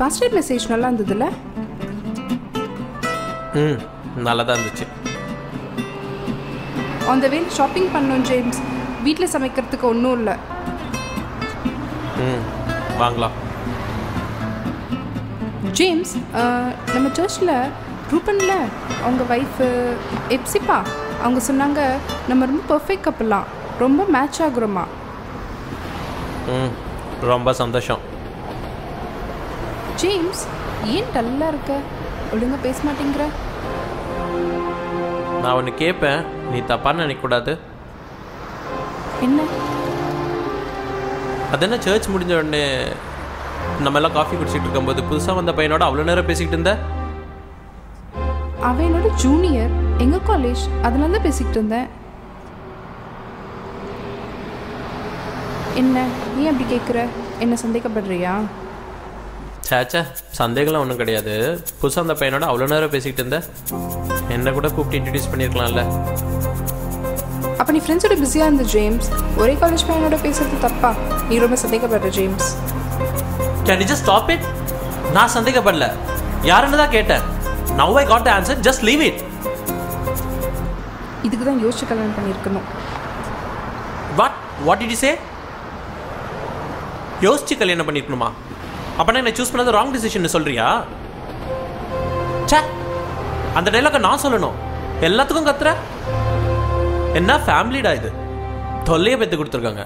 Pastor message நல்லா இருந்ததுல்ல? நல்லா தான் இருந்துச்சு. ஆன் த வே ஷாப்பிங் பண்ணோம் ஜேம்ஸ். வீட்டில் சமைக்கிறதுக்கு ஒன்றும் இல்லை. வாங்கலாம். ஜேம்ஸ், நம்ம சர்ச்சில் ரூபனில் அவங்க ஒய்ஃபு எப்சிப்பா அவங்க சொன்னாங்க நம்ம ரொம்ப பர்ஃபெக்ட் கப்பலாம், ரொம்ப மேட்ச் ஆகுறோமா. ரொம்ப சந்தோஷம். ஜேம்ஸ், ஏன் டல்லாக இருக்க? ஒழுங்காக பேச மாட்டேங்கிற? நான் ஒன்று கேட்பேன், நீ தப்பான்னு நினைக்கக்கூடாது. என்ன? அது என்ன, சர்ச் முடிஞ்ச உடனே நம்ம எல்லாம் காஃபி குடிச்சிட்டு இருக்கும்போது புதுசாக வந்த பையனோட அவ்வளோ நேரம் பேசிக்கிட்டு இருந்த? அவன் என்னோட ஜூனியர், எங்கள் காலேஜ், அதனால தான் பேசிக்கிட்டு இருந்தேன். என்ன நீ அப்படி கேட்குற? என்ன சந்தேகப்படுறியா? சேச்சா, சந்தேகம்லாம் ஒன்றும் கிடையாது. புதுசாக அந்த பையனோட அவ்வளோ நேரம் பேசிக்கிட்டு இருந்த, என்ன கூட கூப்பிட்டு இன்ட்ரடியூஸ் பண்ணியிருக்கலாம்ல. அப்போ நீ ஃப்ரெண்ட்ஸோட பிஸியாக இருந்த ஜேம்ஸ். ஒரே காலேஜ் பையனோட பேசுறது தப்பா? நீ ரொம்ப சந்தேகப்படுற James. Can you just stop it? நான் சந்தேகப்படல, யாருன்னு தான் கேட்டேன். Now I got the answer, just leave it. இதுக்கு தான் யோசிச்சு கல்யாணம் பண்ணியிருக்கணும். What did you say? யோசிச்சு கல்யாணம் பண்ணிருக்கணுமா? அப்பனா என்ன சூஸ் பண்ணது ராங் டிசிஷன் சொல்றியா? சே, அந்த டைலாக நான் சொல்லணும்? எல்லாத்துக்கும் கத்துற என்ன? ஃபேமிலிடா இது, தொல்லையை பெற்று கொடுத்துருக்காங்க.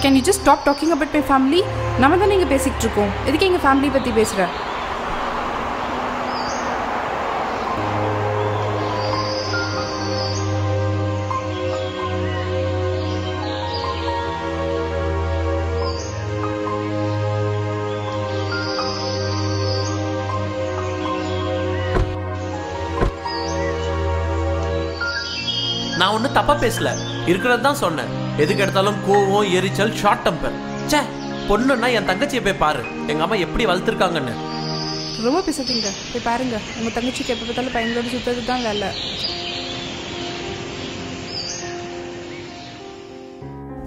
Can you just stop talking about my family? நம்ம தானே இங்கே பேசிக்கிட்டு இருக்கோம், எதுக்கு எங்கள் ஃபேமிலி பற்றி பேசுகிற? நான் ஒன்றும் தப்பா பேசல, இருக்கிறது தான் சொன்னேன். எதுக்கு எடுத்தாலும் கோவம், எரிச்சல், ஷார்ட் டெம்பர். சே, பொண்ணுன்னா என் தங்கச்சியை போய் பாரு, எங்க அம்மா எப்படி வளர்த்துருக்காங்கன்னு. ரொம்ப பேசுறீங்க, போய் பாருங்க. உங்க தங்கச்சிக்கு எப்போ பார்த்தாலும் பையனோட சுத்தது தான் வேலை.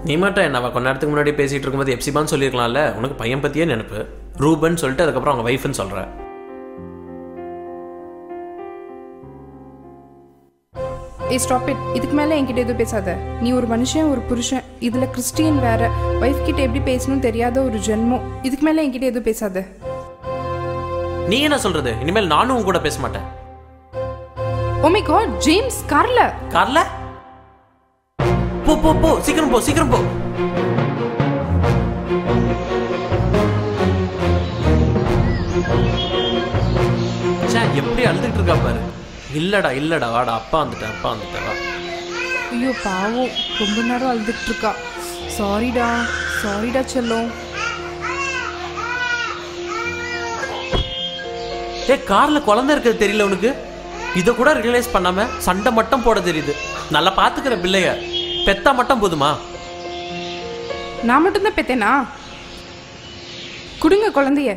நீ மட்டும் என்ன, கொஞ்ச நேரத்துக்கு முன்னாடி பேசிட்டு இருக்கும்போது எப்சிபான்னு சொல்லியிருக்கலாம்ல. உனக்கு பையன் பத்தியே நினைப்பு. ரூபன் சொல்லிட்டு அதுக்கப்புறம் அவங்க வைஃப்னு சொல்ற. ஏ ஸ்டாப் இட். இதுக்கு மேலே என்கிட்ட எதுவும் பேசாத. நீ ஒரு மனுஷன், ஒரு புருஷன், இதில் கிறிஸ்டியன் வேற. ஒய்ஃப் கிட்ட எப்படி பேசணும்னு தெரியாத ஒரு ஜென்மம். இதுக்கு மேலே என்கிட்ட எதுவும் பேசாத. நீ என்ன சொல்றது? இனிமேல் நானும் உன் கூட பேச மாட்டேன். ஓ மை காட் ஜேம்ஸ், கார்ல போ போ போ, சீக்கிரம் போ, சீக்கிரம் போ. எப்படி அழுதுட்டு இருக்கா பாரு. இல்லடா இல்லடா, வாடா, அப்பா வந்துட்டேன், அப்பா வந்துட்டேன், வா. ஐயோ பாவம், ரொம்ப நேரம் அழுதுட்டு இருக்கா. சாரிடா, சாரிடா செல்லம். கார்ல குழந்தை இருக்கிறது தெரியல உனக்கு? இதை கூட ரியலைஸ் பண்ணாம சண்டை மட்டும் போட தெரியுது. நல்லா பாத்துக்கிற பிள்ளைய பெத்தா மட்டும் போதுமா? நான் மட்டும்தான் பெத்தேனா? குடுங்க குழந்தைய.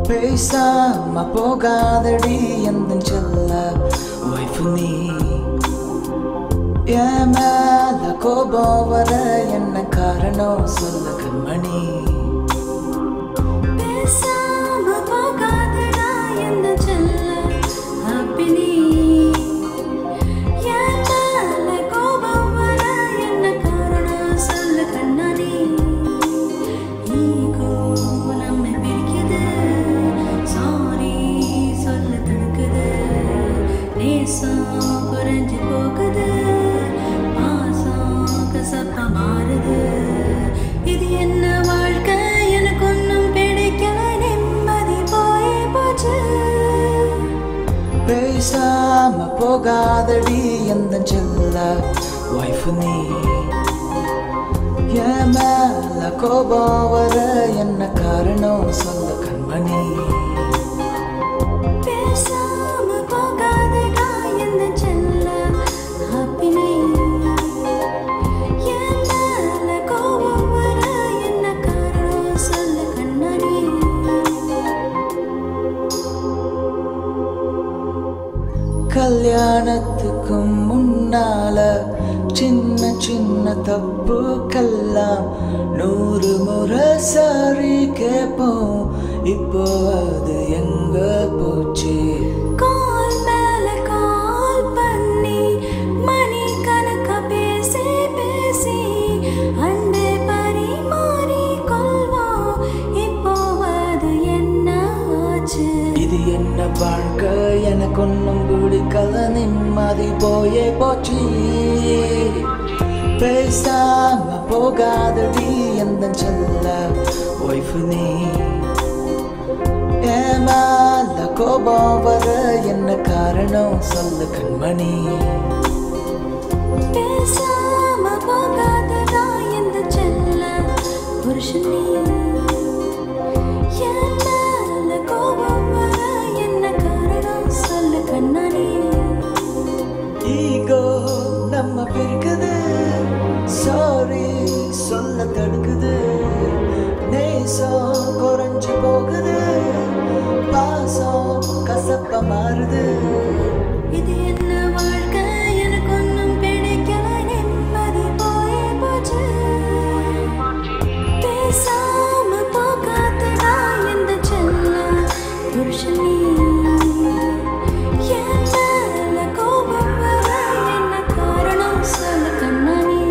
பேசாம போகாதடி எந்த செல்ல வைஃபு நீ. என் மேல கோபம் வர என்ன காரணம் சொல்ல கண்மணி. பேசாம போகாதடா எந்த செல்ல ஹாப்பி நீ. என் மேல கோபம் வர என்ன காரணம் சொல்ல கண்ணாடி. ஈகோ நம்ம பிரிக்குது, சாரி சொல்ல தடுக்குது. நேசம் குறைஞ்சு போகுது, பாசம் கசப்பா மாறுது. இது என்ன வாழ்க்கை, எனக்கு ஒன்னும் பிடிக்கல, நிம்மதி போயே போச்சு. பேசாம போகாதடி எந்த செல்ல வைஃபு நீ. என் மேல கோபம் வர என்ன காரணம் சொல்ல கண்மணி. பேசாம போகாதடா எந்த செல்ல ஹாப்பி நீ. கல்யாணத்துக்கும் முன்னால சின்ன சின்ன தப்புக்கெல்லாம் 100 முறை சாரி கேட்போம். இப்போ அது எங்க போச்சு? கால் மேல கால் பண்ணி மணி கணக்க பேசி பேசி அன்பே பரிமாறி கொள்வோம். இப்போ அது என்ன ஆச்சு? இது என்ன வாழ்க்கை? எனக்கு ஒன்றும் பிடிக்கல, நிம்மதி போயே போச்சு. பேசாம போகாதடி எந்த செல்ல ஒய்ஃபு நீ. ஏமால கோபம் வர என்ன காரணம் சொல்லு கண்மணி. பேசாம போகாதடா எந்த செல்ல புருஷன் நீ. என் மேல கோபம் வர என்ன காரணம் சொல்லு கண்ணாடி. ஈகோ நம்ம பிரிக்குது, சாரி சொல்ல தடுக்குது. நேசம் குறைஞ்சு போகுது, பாசம் கசப்ப மாறுது. இது என்ன வாழ்க்கை? எனக்கு ஒன்றும் பிடிக்கல, நிம்மதி போயே போச்சு. பேசாம போகாதடா எந்த செல்ல புருஷன் நீ. என் மேல கோபம் வர என்ன காரணம் சொல்லு கண்ணாடி.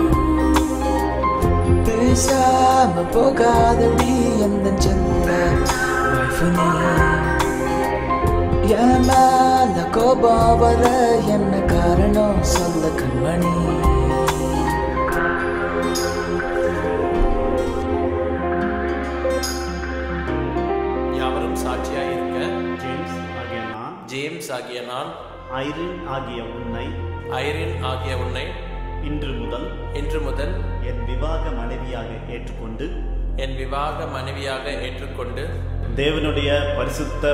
பேசாம போகாதடி எந்த செல்ல ஒய்ஃபு நீ. என் மேல கோபம் வர என்ன காரணம் சொல்ல கண்மணி. யாவரும் சாட்சியாய் இருக்க ஜேம்ஸ் ஆகிய நான் ஐரின் ஆகிய உன்னை இன்று முதல் என் விவாக மனைவியாக ஏற்றுக்கொண்டு தேவனுடைய பரிசுத்த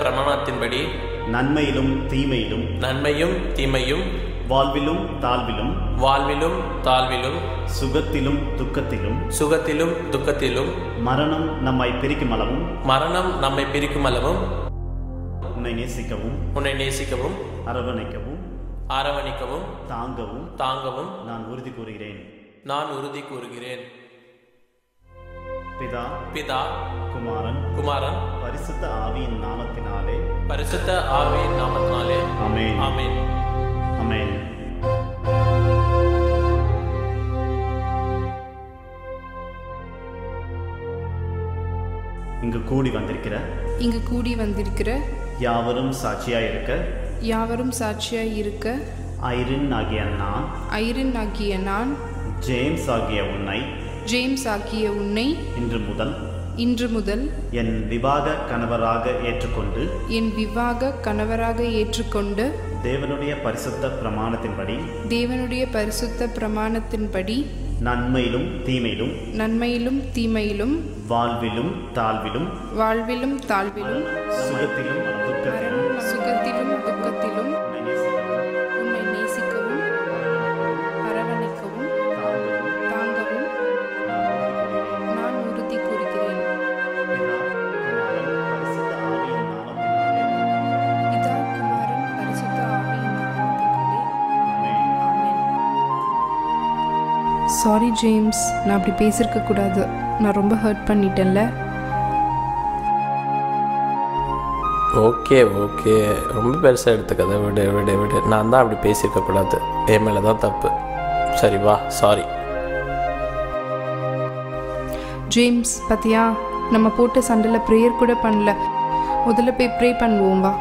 பிரமாணத்தின்படி நன்மையும் தீமையும் வாழ்விலும் தாழ்விலும் சுகத்திலும் துக்கத்திலும் மரணம் நம்மை பிரிக்கும் அளவும் உன்னை நேசிக்கவும் அரவணைக்கவும் தாங்கவும் நான் உறுதி கூறுகிறேன். பிதா குமாரன் பரிசுத்த ஆவியின் நாமத்தினாலே ஆமென். ஆமென். ஆமென். இங்கு கூடி வந்திருக்கிற யாவரும் சாட்சியாய் இருக்க ஐரின் ஆகிய நான் ஜேம்ஸ் ஆகிய உன்னை இன்று முதல் என் விவாக கணவராக ஏற்றுக்கொண்டு தேவனுடைய பரிசுத்த பிரமாணத்தின்படி நன்மையிலும் தீமையிலும் வாழ்விலும் தாழ்விலும் சுகத்திலும் துக்கத்திலும் உன்னை நேசிக்கவும் அரவணைக்கவும் தாங்கவும் நான் உறுதி கூறுகிறேன். பிதா குமாரன் பரிசுத்த ஆவியின் நாமத்தினாலே ஆமென். சாரி ஜேம்ஸ், நான் அப்படி பேசியிருக்க கூடாது. நான் ரொம்ப ஹர்ட் பண்ணிட்டேன்ல. ஓகே ரொம்ப பெருசாக எடுத்துக்கதை விடு. நான் தான் அப்படி பேசியிருக்கக்கூடாது. என் மேலே தான் தப்பு. சரி வா, சாரி. ஜேம்ஸ், பத்தியா நம்ம போட்ட சண்டையில் ப்ரேயர் கூட பண்ணல. முதல்ல போய் ப்ரே பண்ணுவோம் வா.